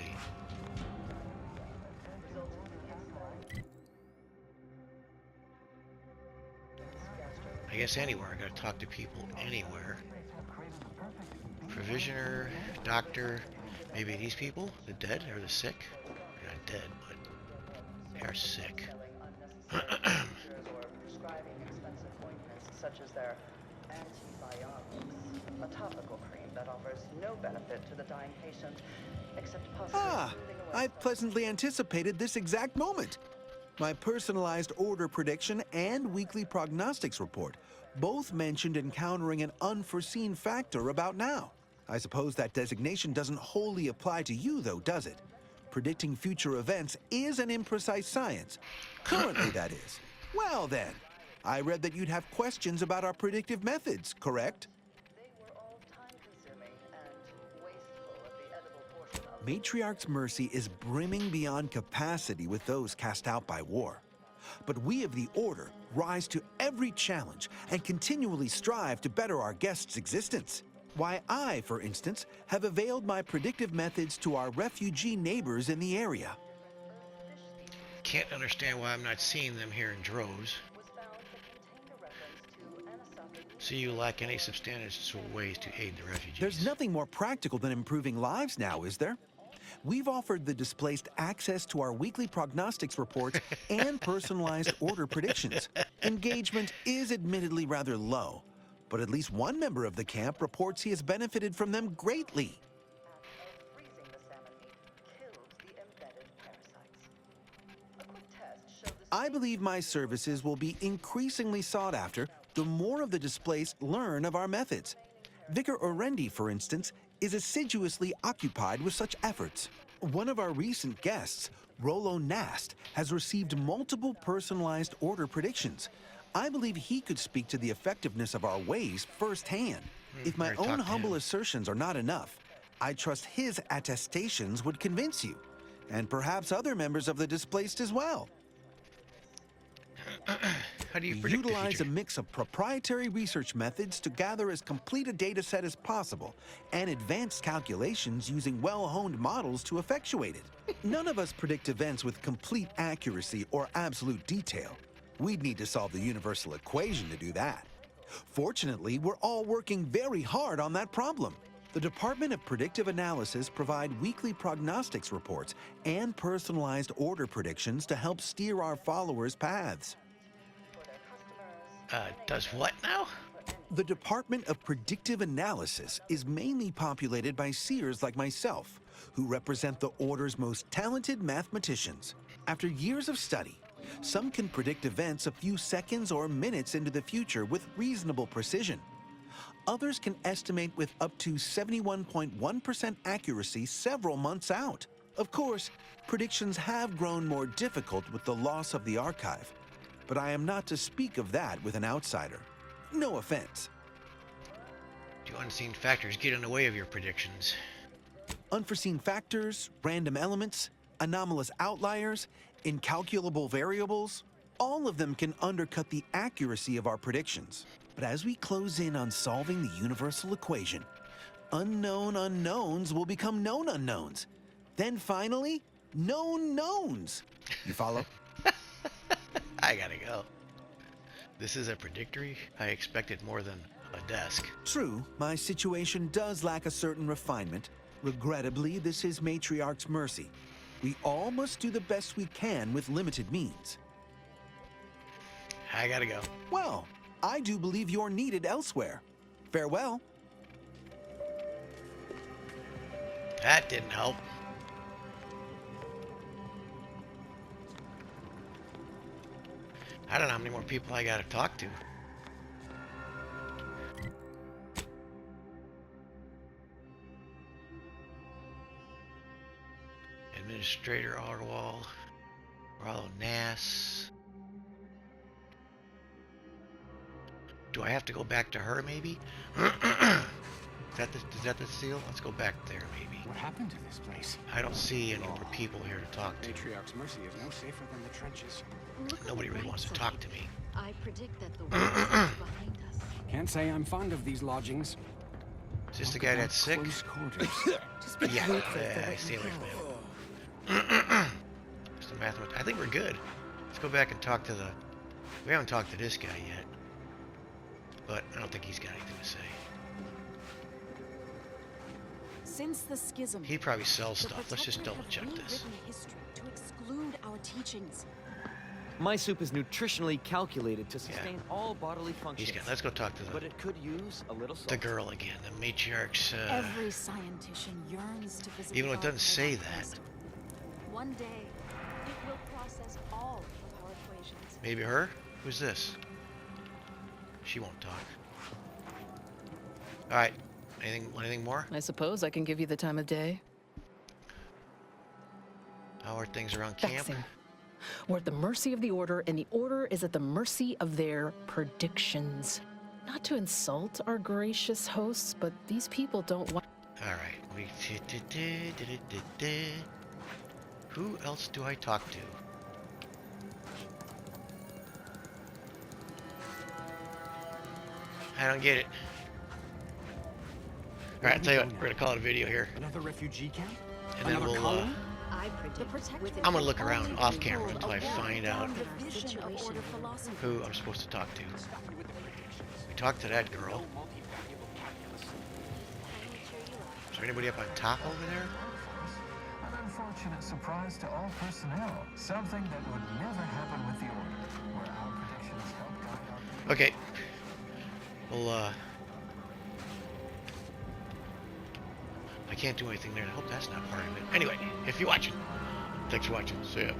I guess anywhere. I gotta talk to people anywhere. Provisioner, doctor, maybe these people? The dead or the sick? They're not dead, but they are sick. Such as their antibiotics, a topical cream that offers no benefit to the dying patient except possibly smoothing away. I pleasantly anticipated this exact moment. My personalized order prediction and weekly prognostics report both mentioned encountering an unforeseen factor about now. I suppose that designation doesn't wholly apply to you, though, does it? predicting future events is an imprecise science. Currently, that is. Well then, I read that you'd have questions about our predictive methods, correct? Matriarch's Mercy is brimming beyond capacity with those cast out by war. But we of the Order rise to every challenge and continually strive to better our guests' existence. Why, I, for instance, have availed my predictive methods to our refugee neighbors in the area. Can't understand why I'm not seeing them here in droves. So you lack any substantial ways to aid the refugees? There's nothing more practical than improving lives now, is there? We've offered the displaced access to our weekly prognostics reports and personalized order predictions. Engagement is admittedly rather low, but at least one member of the camp reports he has benefited from them greatly. I believe my services will be increasingly sought after the more of the displaced learn of our methods. Vicar Orendi, for instance, is assiduously occupied with such efforts. One of our recent guests, Rollo Nast, has received multiple personalized order predictions. I believe he could speak to the effectiveness of our ways firsthand. If my own humble assertions are not enough, I trust his attestations would convince you, and perhaps other members of the displaced as well. How do you We predict utilize a mix of proprietary research methods to gather as complete a data set as possible, and advanced calculations using well-honed models to effectuate it. None of us predict events with complete accuracy or absolute detail. We'd need to solve the universal equation to do that. Fortunately, we're all working very hard on that problem. The Department of Predictive Analysis provide weekly prognostics reports and personalized order predictions to help steer our followers' paths. Does what now? The Department of Predictive Analysis is mainly populated by seers like myself, who represent the Order's most talented mathematicians. After years of study, some can predict events a few seconds or minutes into the future with reasonable precision. Others can estimate with up to 71.1% accuracy several months out. Of course, predictions have grown more difficult with the loss of the archive, but I am not to speak of that with an outsider. No offense. Do unseen factors get in the way of your predictions? Unforeseen factors, random elements, anomalous outliers, incalculable variables, all of them can undercut the accuracy of our predictions. But as we close in on solving the universal equation, unknown unknowns will become known unknowns. Then finally, known knowns. You follow? I gotta go. This is a predictory? I expected more than a desk. True, my situation does lack a certain refinement. Regrettably, this is Matriarch's Mercy. We all must do the best we can with limited means. I gotta go. Well, I do believe you're needed elsewhere. Farewell. That didn't help. I don't know how many more people I gotta talk to. Administrator Otterwall, Rollo Nass. Do I have to go back to her, maybe? Is that the seal? Let's go back there, maybe. What happened to this place? I don't see any more people here to talk to. Matriarch's Mercy is no safer than the trenches. Nobody really wants to talk to me. I predict that the worst is behind us. Can't say I'm fond of these lodgings. Is this the guy that's sick? Close quarters. Yeah, I see him. Just a mathematician. I think we're good. Let's go back and talk to the... We haven't talked to this guy yet. But I don't think he's got anything to say. Since the schism, He probably sells the stuff. Let's just double Protectorate check have this. rewritten history to exclude our teachings. My soup is nutritionally calculated to sustain all bodily functions. Let's go talk to But it could use a little salt. the girl again. The matriarch's... Every scientician yearns to visit. even though it God doesn't say without that. wisdom. One day, it will process all of our equations. Maybe her? Who's this? She won't talk. Alright. Anything more? I suppose I can give you the time of day. How are things around camp? Vexing. We're at the mercy of the Order, and the Order is at the mercy of their predictions. Not to insult our gracious hosts, but these people don't want... Alright, who else do I talk to? I don't get it. Alright, I'll tell you what, we're gonna call it a video here. Another refugee camp? And then we'll, I'm gonna look around off camera until I find out who I'm supposed to talk to. We talked to that girl. Is there anybody up on top over there? An unfortunate surprise to all personnel. Something that would never happen with the Order, where our predictions help guide our... Okay. Well, I can't do anything there. I hope that's not part of it. Anyway, if you're watching, thanks for watching. See ya.